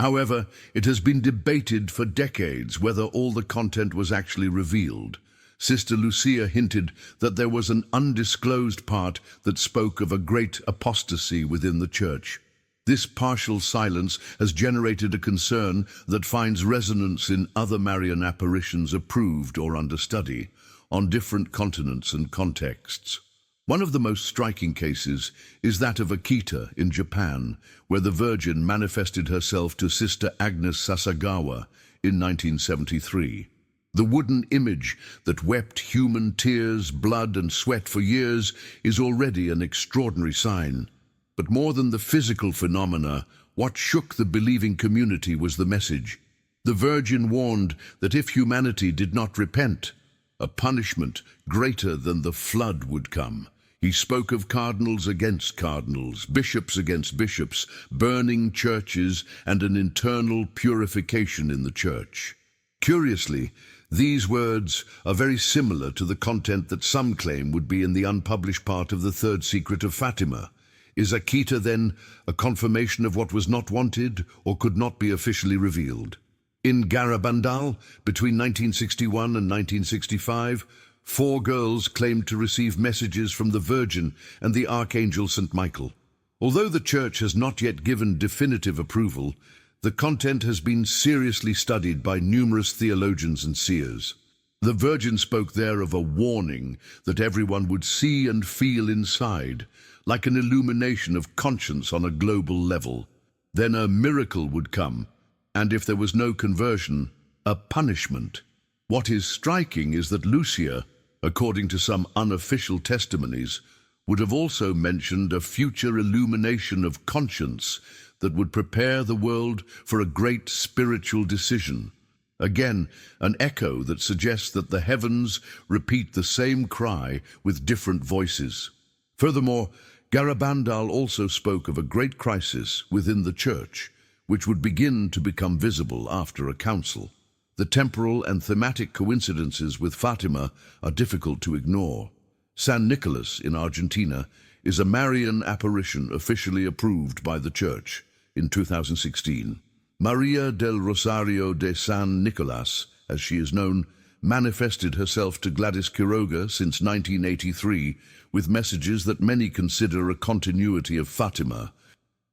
However, it has been debated for decades whether all the content was actually revealed. Sister Lucia hinted that there was an undisclosed part that spoke of a great apostasy within the church. This partial silence has generated a concern that finds resonance in other Marian apparitions approved or under study, on different continents and contexts. One of the most striking cases is that of Akita in Japan, where the Virgin manifested herself to Sister Agnes Sasagawa in 1973. The wooden image that wept human tears, blood and sweat for years is already an extraordinary sign. But more than the physical phenomena, what shook the believing community was the message. The Virgin warned that if humanity did not repent, a punishment greater than the flood would come. He spoke of cardinals against cardinals, bishops against bishops, burning churches, and an internal purification in the church. Curiously, these words are very similar to the content that some claim would be in the unpublished part of the third secret of Fatima. Is Akita then a confirmation of what was not wanted or could not be officially revealed? In Garabandal, between 1961 and 1965, 4 girls claimed to receive messages from the Virgin and the Archangel St. Michael. Although the Church has not yet given definitive approval, the content has been seriously studied by numerous theologians and seers. The Virgin spoke there of a warning that everyone would see and feel inside, like an illumination of conscience on a global level. Then a miracle would come, and if there was no conversion, a punishment. What is striking is that Lucia, according to some unofficial testimonies, would have also mentioned a future illumination of conscience that would prepare the world for a great spiritual decision. Again, an echo that suggests that the heavens repeat the same cry with different voices. Furthermore, Garabandal also spoke of a great crisis within the church, which would begin to become visible after a council. The temporal and thematic coincidences with Fatima are difficult to ignore. San Nicolas in Argentina is a Marian apparition officially approved by the Church in 2016. Maria del Rosario de San Nicolas, as she is known, manifested herself to Gladys Quiroga since 1983 with messages that many consider a continuity of Fatima.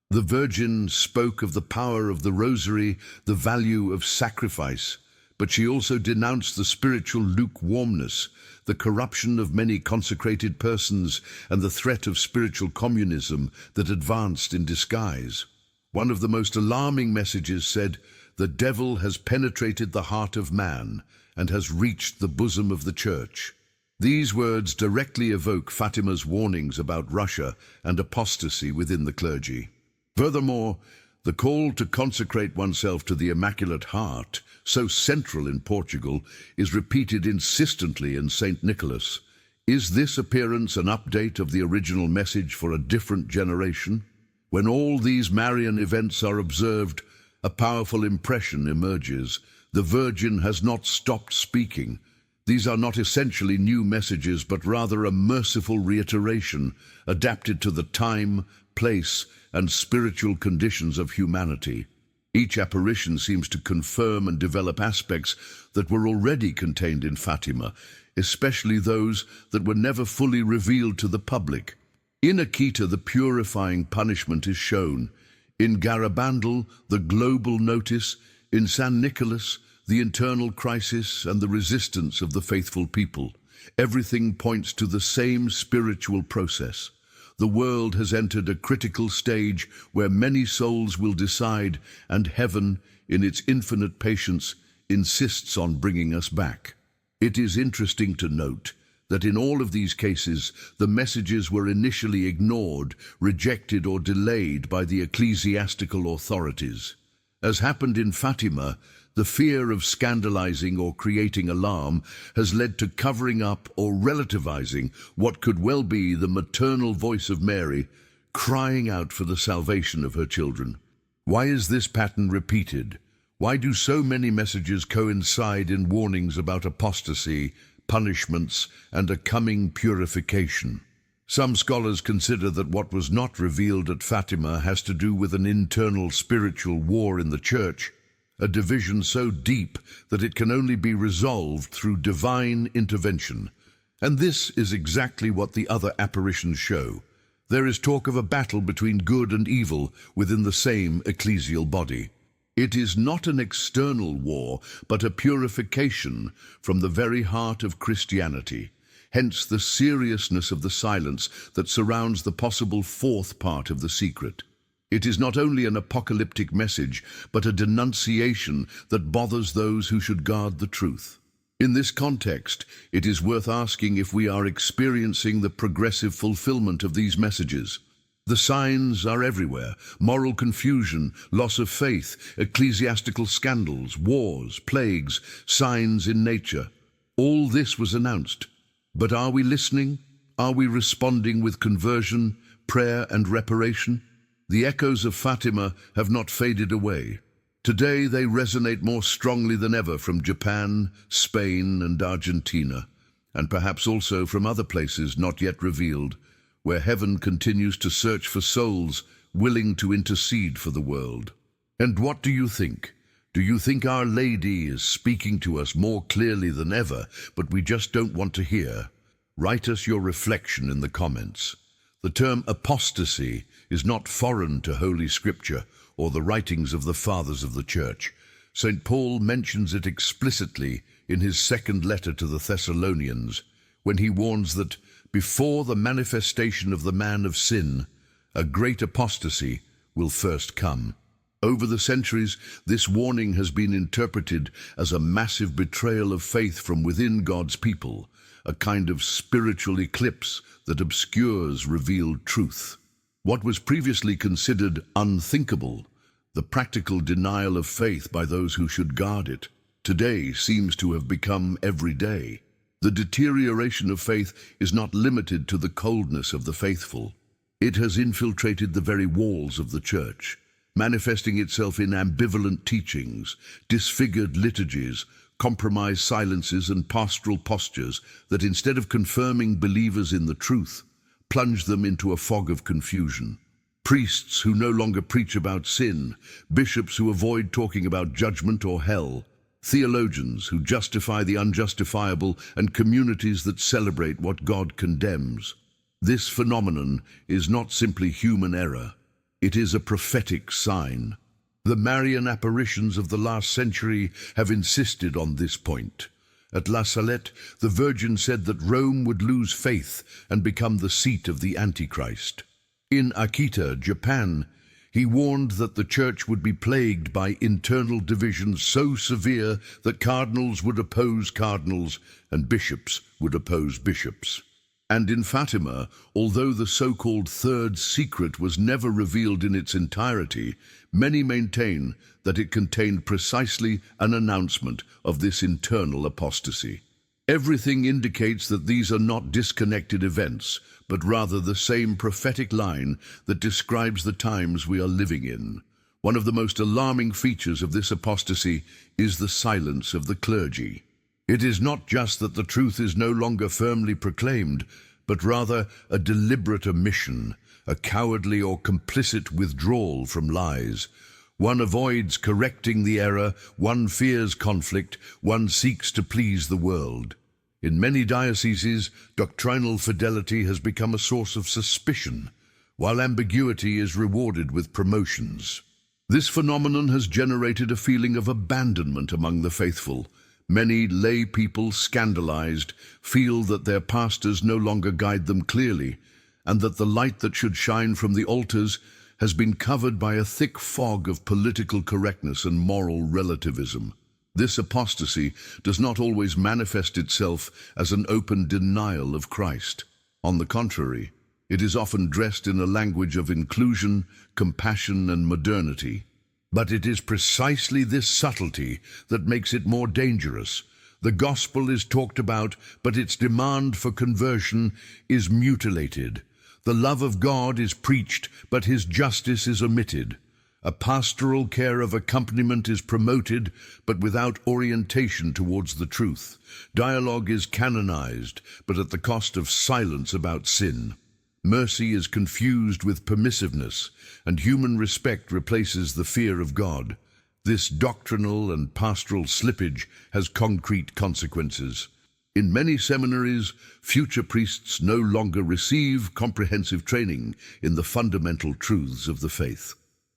The Virgin spoke of the power of the Rosary, the value of sacrifice, but she also denounced the spiritual lukewarmness, the corruption of many consecrated persons, and the threat of spiritual communism that advanced in disguise. One of the most alarming messages said, "The devil has penetrated the heart of man and has reached the bosom of the church." These words directly evoke Fatima's warnings about Russia and apostasy within the clergy. Furthermore, the call to consecrate oneself to the Immaculate Heart, so central in Portugal, is repeated insistently in St. Nicholas. Is this appearance an update of the original message for a different generation? When all these Marian events are observed, a powerful impression emerges. The Virgin has not stopped speaking. These are not essentially new messages, but rather a merciful reiteration, adapted to the time, place, and spiritual conditions of humanity. Each apparition seems to confirm and develop aspects that were already contained in Fatima, especially those that were never fully revealed to the public. In Akita, the purifying punishment is shown. In Garabandal, the global notice. In San Nicolas, the internal crisis and the resistance of the faithful people. Everything points to the same spiritual process. The world has entered a critical stage where many souls will decide, and heaven, in its infinite patience, insists on bringing us back. It is interesting to note that in all of these cases, the messages were initially ignored, rejected, or delayed by the ecclesiastical authorities. As happened in Fatima, the fear of scandalizing or creating alarm has led to covering up or relativizing what could well be the maternal voice of Mary, crying out for the salvation of her children. Why is this pattern repeated? Why do so many messages coincide in warnings about apostasy, punishments, and a coming purification? Some scholars consider that what was not revealed at Fatima has to do with an internal spiritual war in the church, a division so deep that it can only be resolved through divine intervention. And this is exactly what the other apparitions show. There is talk of a battle between good and evil within the same ecclesial body. It is not an external war, but a purification from the very heart of Christianity. Hence the seriousness of the silence that surrounds the possible fourth part of the secret. It is not only an apocalyptic message, but a denunciation that bothers those who should guard the truth. In this context, it is worth asking if we are experiencing the progressive fulfillment of these messages. The signs are everywhere: moral confusion, loss of faith, ecclesiastical scandals, wars, plagues, signs in nature. All this was announced. But are we listening? Are we responding with conversion, prayer, and reparation? The echoes of Fatima have not faded away. Today they resonate more strongly than ever from Japan, Spain, and Argentina, and perhaps also from other places not yet revealed, where heaven continues to search for souls willing to intercede for the world. And what do you think? Do you think Our Lady is speaking to us more clearly than ever, but we just don't want to hear? Write us your reflection in the comments. The term apostasy is not foreign to Holy Scripture or the writings of the Fathers of the Church. St. Paul mentions it explicitly in his second letter to the Thessalonians, when he warns that before the manifestation of the man of sin, a great apostasy will first come. Over the centuries, this warning has been interpreted as a massive betrayal of faith from within God's people, a kind of spiritual eclipse that obscures revealed truth. What was previously considered unthinkable, the practical denial of faith by those who should guard it, today seems to have become everyday. The deterioration of faith is not limited to the coldness of the faithful. It has infiltrated the very walls of the church, manifesting itself in ambivalent teachings, disfigured liturgies, compromised silences, and pastoral postures that, instead of confirming believers in the truth, plunge them into a fog of confusion. Priests who no longer preach about sin, bishops who avoid talking about judgment or hell, theologians who justify the unjustifiable, and communities that celebrate what God condemns. This phenomenon is not simply human error. It is a prophetic sign. The Marian apparitions of the last century have insisted on this point. At La Salette, the Virgin said that Rome would lose faith and become the seat of the Antichrist. In Akita, Japan, he warned that the church would be plagued by internal divisions so severe that cardinals would oppose cardinals and bishops would oppose bishops. And in Fatima, although the so-called third secret was never revealed in its entirety, many maintain that it contained precisely an announcement of this internal apostasy. Everything indicates that these are not disconnected events, but rather the same prophetic line that describes the times we are living in. One of the most alarming features of this apostasy is the silence of the clergy. It is not just that the truth is no longer firmly proclaimed, but rather a deliberate omission, a cowardly or complicit withdrawal from lies. One avoids correcting the error, one fears conflict, one seeks to please the world. In many dioceses, doctrinal fidelity has become a source of suspicion, while ambiguity is rewarded with promotions. This phenomenon has generated a feeling of abandonment among the faithful. Many lay people, scandalized, feel that their pastors no longer guide them clearly, and that the light that should shine from the altars has been covered by a thick fog of political correctness and moral relativism. This apostasy does not always manifest itself as an open denial of Christ. On the contrary, it is often dressed in a language of inclusion, compassion, and modernity. But it is precisely this subtlety that makes it more dangerous. The gospel is talked about, but its demand for conversion is mutilated. The love of God is preached, but his justice is omitted. A pastoral care of accompaniment is promoted, but without orientation towards the truth. Dialogue is canonized, but at the cost of silence about sin. Mercy is confused with permissiveness, and human respect replaces the fear of God. This doctrinal and pastoral slippage has concrete consequences. In many seminaries, future priests no longer receive comprehensive training in the fundamental truths of the faith.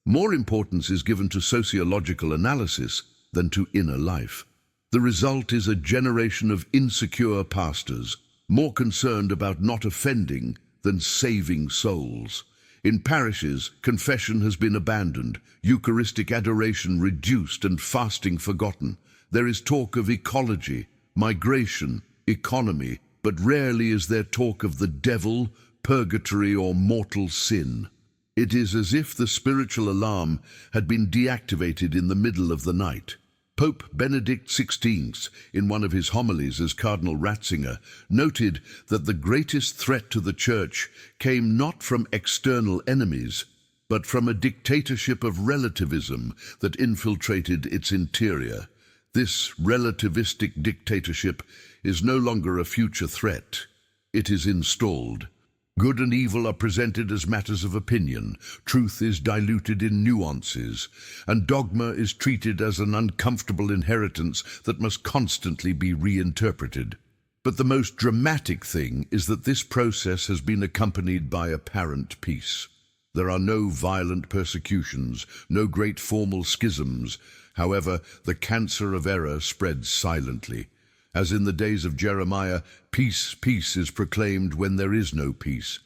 More importance is given to sociological analysis than to inner life. The result is a generation of insecure pastors, more concerned about not offending than saving souls. In parishes, confession has been abandoned, Eucharistic adoration reduced, and fasting forgotten. There is talk of ecology, migration, economy, but rarely is there talk of the devil, purgatory, or mortal sin. It is as if the spiritual alarm had been deactivated in the middle of the night. Pope Benedict XVI, in one of his homilies as Cardinal Ratzinger, noted that the greatest threat to the Church came not from external enemies, but from a dictatorship of relativism that infiltrated its interior. This relativistic dictatorship is no longer a future threat. It is installed. Good and evil are presented as matters of opinion, truth is diluted in nuances, and dogma is treated as an uncomfortable inheritance that must constantly be reinterpreted. But the most dramatic thing is that this process has been accompanied by apparent peace. There are no violent persecutions, no great formal schisms. However, the cancer of error spreads silently. As in the days of Jeremiah, peace, peace is proclaimed when there is no peace.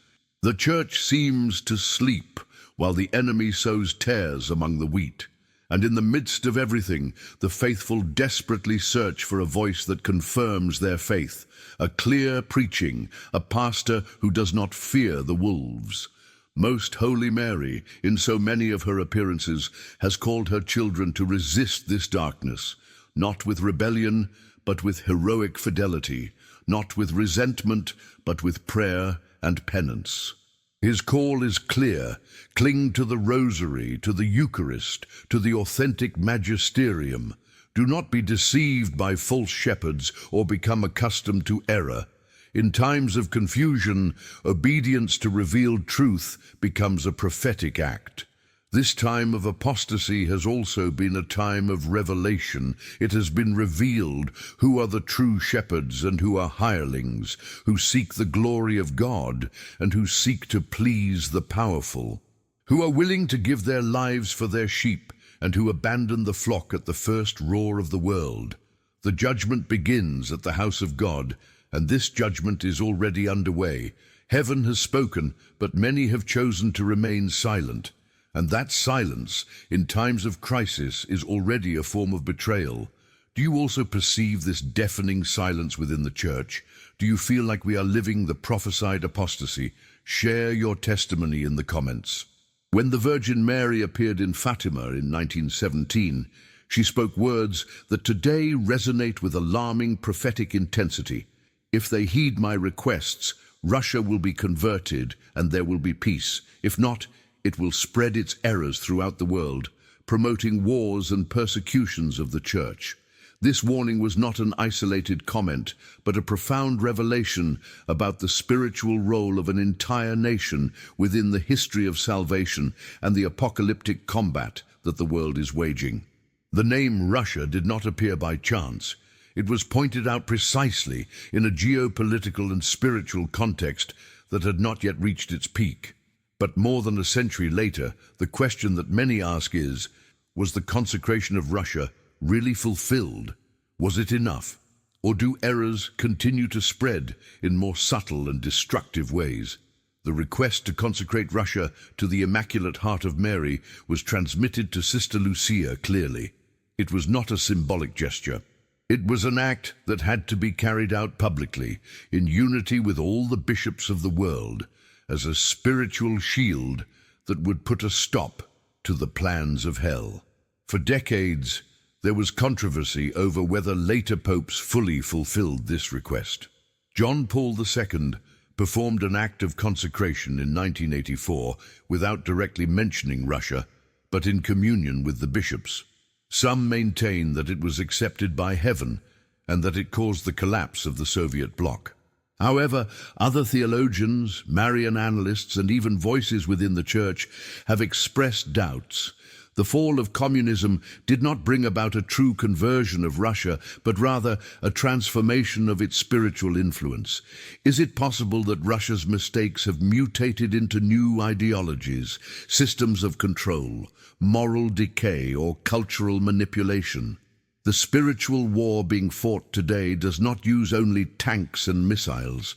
The Church seems to sleep while the enemy sows tares among the wheat. And in the midst of everything, the faithful desperately search for a voice that confirms their faith, a clear preaching, a pastor who does not fear the wolves. Most Holy Mary, in so many of her appearances, has called her children to resist this darkness, not with rebellion, but with heroic fidelity, not with resentment, but with prayer and penance. His call is clear: cling to the rosary, to the Eucharist, to the authentic magisterium. Do not be deceived by false shepherds or become accustomed to error. In times of confusion, obedience to revealed truth becomes a prophetic act. This time of apostasy has also been a time of revelation. It has been revealed who are the true shepherds and who are hirelings, who seek the glory of God and who seek to please the powerful, who are willing to give their lives for their sheep and who abandon the flock at the first roar of the world. The judgment begins at the house of God, and this judgment is already underway. Heaven has spoken, but many have chosen to remain silent. And that silence, in times of crisis, is already a form of betrayal. Do you also perceive this deafening silence within the Church? Do you feel like we are living the prophesied apostasy? Share your testimony in the comments. When the Virgin Mary appeared in Fatima in 1917, she spoke words that today resonate with alarming prophetic intensity. If they heed my requests, Russia will be converted and there will be peace. If not, it will spread its errors throughout the world, promoting wars and persecutions of the Church. This warning was not an isolated comment, but a profound revelation about the spiritual role of an entire nation within the history of salvation and the apocalyptic combat that the world is waging. The name Russia did not appear by chance. It was pointed out precisely in a geopolitical and spiritual context that had not yet reached its peak. But more than a century later, the question that many ask is, was the consecration of Russia really fulfilled? Was it enough? Or do errors continue to spread in more subtle and destructive ways? The request to consecrate Russia to the Immaculate Heart of Mary was transmitted to Sister Lucia clearly. It was not a symbolic gesture. It was an act that had to be carried out publicly, in unity with all the bishops of the world, as a spiritual shield that would put a stop to the plans of hell. For decades, there was controversy over whether later popes fully fulfilled this request. John Paul II performed an act of consecration in 1984 without directly mentioning Russia, but in communion with the bishops. Some maintain that it was accepted by heaven and that it caused the collapse of the Soviet bloc. However, other theologians, Marian analysts, and even voices within the Church have expressed doubts. The fall of communism did not bring about a true conversion of Russia, but rather a transformation of its spiritual influence. Is it possible that Russia's mistakes have mutated into new ideologies, systems of control, moral decay, or cultural manipulation? The spiritual war being fought today does not use only tanks and missiles.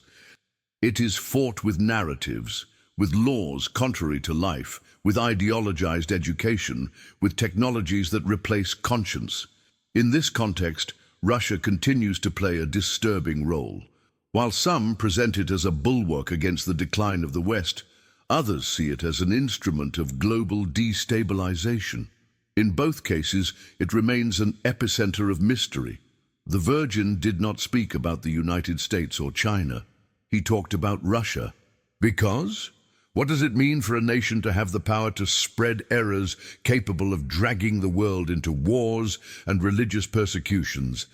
It is fought with narratives, with laws contrary to life, with ideologized education, with technologies that replace conscience. In this context, Russia continues to play a disturbing role. While some present it as a bulwark against the decline of the West, others see it as an instrument of global destabilization. In both cases, it remains an epicenter of mystery. The Virgin did not speak about the United States or China. He talked about Russia. Because? What does it mean for a nation to have the power to spread errors capable of dragging the world into wars and religious persecutions?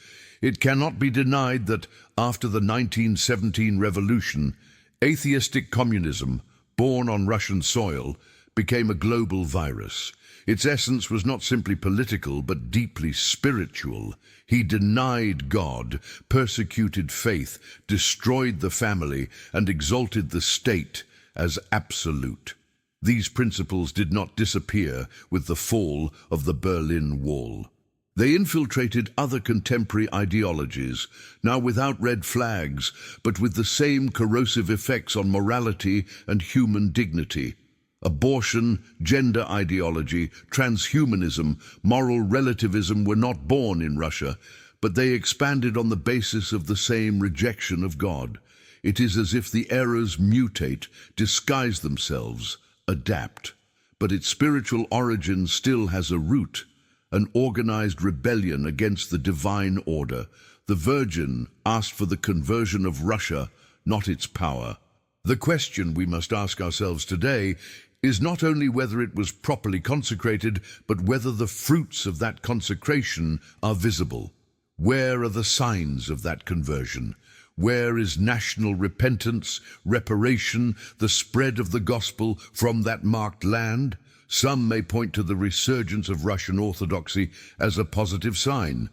It cannot be denied that after the 1917 revolution, atheistic communism, born on Russian soil, became a global virus. Its essence was not simply political, but deeply spiritual. He denied God, persecuted faith, destroyed the family, and exalted the state as absolute. These principles did not disappear with the fall of the Berlin Wall. They infiltrated other contemporary ideologies, now without red flags, but with the same corrosive effects on morality and human dignity. Abortion, gender ideology, transhumanism, moral relativism were not born in Russia, but they expanded on the basis of the same rejection of God. It is as if the errors mutate, disguise themselves, adapt. But its spiritual origin still has a root, an organized rebellion against the divine order. The Virgin asked for the conversion of Russia, not its power. The question we must ask ourselves today is not only whether it was properly consecrated, but whether the fruits of that consecration are visible. Where are the signs of that conversion? Where is national repentance, reparation, the spread of the gospel from that marked land? Some may point to the resurgence of Russian Orthodoxy as a positive sign.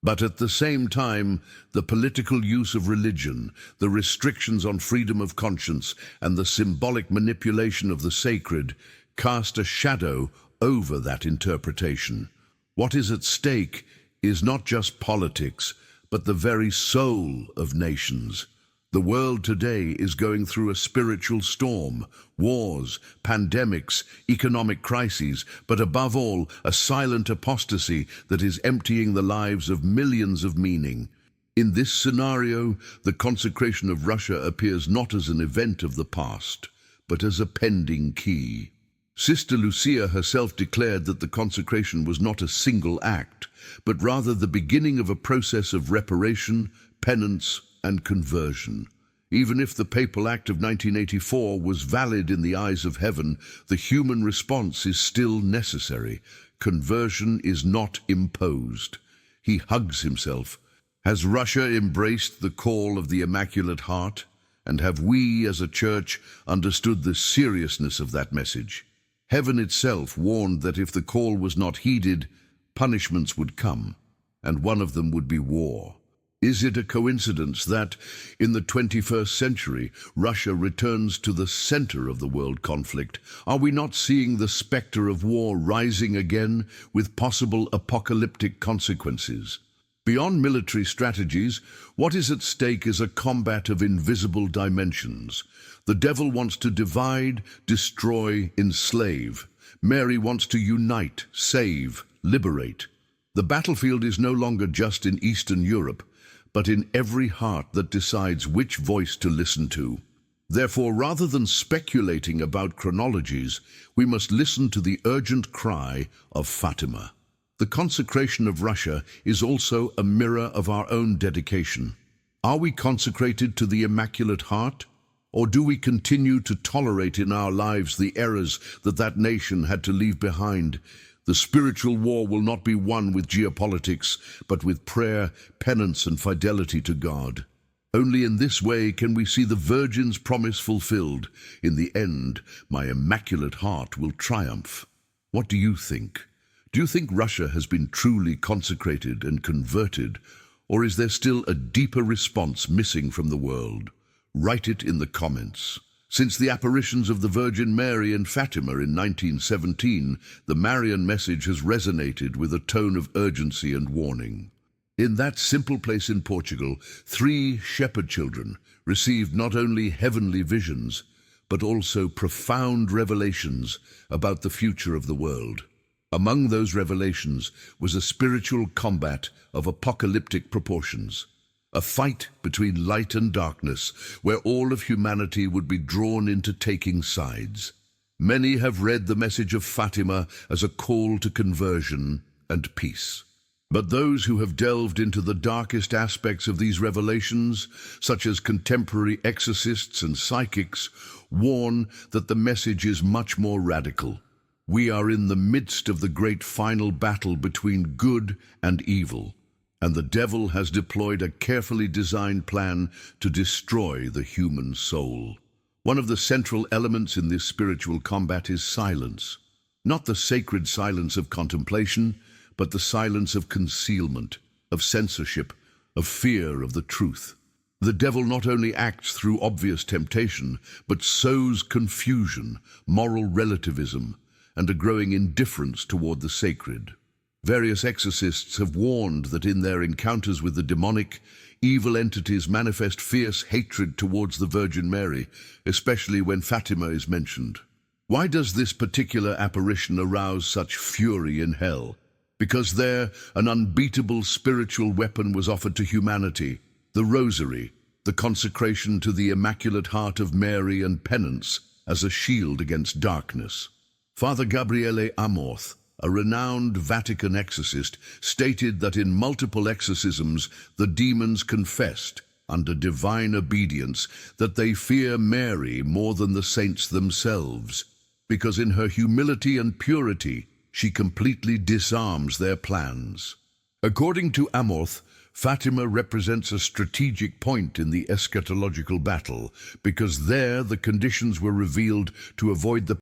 But at the same time, the political use of religion, the restrictions on freedom of conscience, and the symbolic manipulation of the sacred cast a shadow over that interpretation. What is at stake is not just politics, but the very soul of nations. The world today is going through a spiritual storm, wars, pandemics, economic crises, but above all, a silent apostasy that is emptying the lives of millions of meaning. In this scenario, the consecration of Russia appears not as an event of the past, but as a pending key. Sister Lucia herself declared that the consecration was not a single act, but rather the beginning of a process of reparation, penance, and conversion. Even if the Papal Act of 1984 was valid in the eyes of heaven, the human response is still necessary. Conversion is not imposed. He hugs himself. Has Russia embraced the call of the Immaculate Heart? And have we, as a church, understood the seriousness of that message? Heaven itself warned that if the call was not heeded, punishments would come. and one of them would be war. Is it a coincidence that, in the 21st century, Russia returns to the center of the world conflict? Are we not seeing the specter of war rising again, with possible apocalyptic consequences? Beyond military strategies, what is at stake is a combat of invisible dimensions. The devil wants to divide, destroy, enslave. Mary wants to unite, save, liberate. The battlefield is no longer just in Eastern Europe, but in every heart that decides which voice to listen to. Therefore, rather than speculating about chronologies, we must listen to the urgent cry of Fatima. The consecration of Russia is also a mirror of our own dedication. Are we consecrated to the Immaculate Heart? Or do we continue to tolerate in our lives the errors that nation had to leave behind? The spiritual war will not be won with geopolitics, but with prayer, penance, and fidelity to God. Only in this way can we see the Virgin's promise fulfilled. In the end, my Immaculate Heart will triumph. What do you think? Do you think Russia has been truly consecrated and converted, or is there still a deeper response missing from the world? Write it in the comments. Since the apparitions of the Virgin Mary and Fatima in 1917, the Marian message has resonated with a tone of urgency and warning. In that simple place in Portugal, 3 shepherd children received not only heavenly visions, but also profound revelations about the future of the world. Among those revelations was a spiritual combat of apocalyptic proportions. A fight between light and darkness, where all of humanity would be drawn into taking sides. Many have read the message of Fatima as a call to conversion and peace. But those who have delved into the darkest aspects of these revelations, such as contemporary exorcists and psychics, warn that the message is much more radical. We are in the midst of the great final battle between good and evil, and the devil has deployed a carefully designed plan to destroy the human soul. One of the central elements in this spiritual combat is silence. Not the sacred silence of contemplation, but the silence of concealment, of censorship, of fear of the truth. The devil not only acts through obvious temptation, but sows confusion, moral relativism, and a growing indifference toward the sacred. Various exorcists have warned that in their encounters with the demonic, evil entities manifest fierce hatred towards the Virgin Mary, especially when Fatima is mentioned. Why does this particular apparition arouse such fury in hell? Because there, an unbeatable spiritual weapon was offered to humanity, the Rosary, the consecration to the Immaculate Heart of Mary and penance as a shield against darkness. Father Gabriele Amorth, a renowned Vatican exorcist, stated that in multiple exorcisms the demons confessed, under divine obedience, that they fear Mary more than the saints themselves, because in her humility and purity she completely disarms their plans. According to Amorth, Fatima represents a strategic point in the eschatological battle, because there the conditions were revealed to avoid the